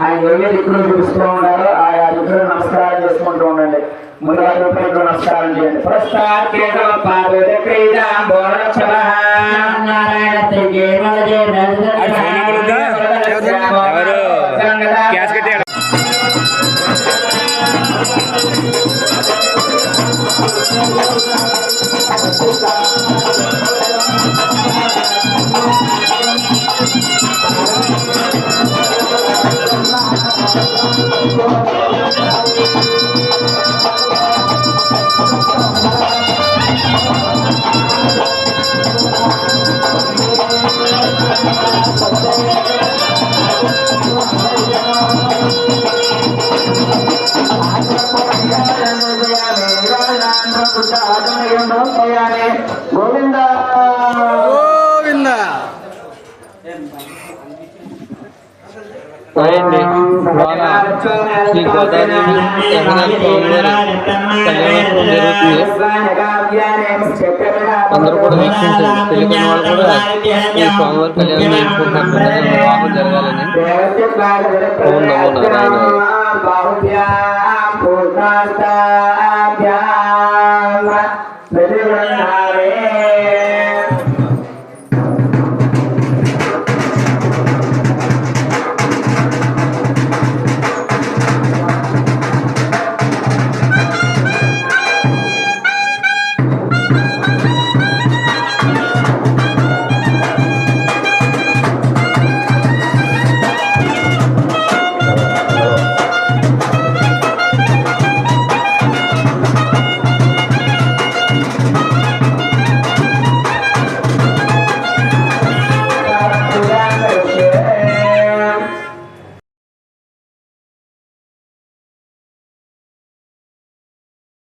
ఆయన ఏ దిక్కులు చూపిస్తూ ఉన్నారో ఆయా దిక్కులు నమస్కారం చేసుకుంటూ ఉండండి. ముందుగా రూపాయలు నమస్కారం చేయండి. గోవింద గోవింద శ్రీ గోదాదేవి అందరూ కూడా వీక్షించండి. తెలియని వాళ్ళు కూడా ఈ స్వామివారి కళ్యాణం చేసుకుంటున్నారు. వివాహం జరగాలని. ఓం నమో నారాయణ.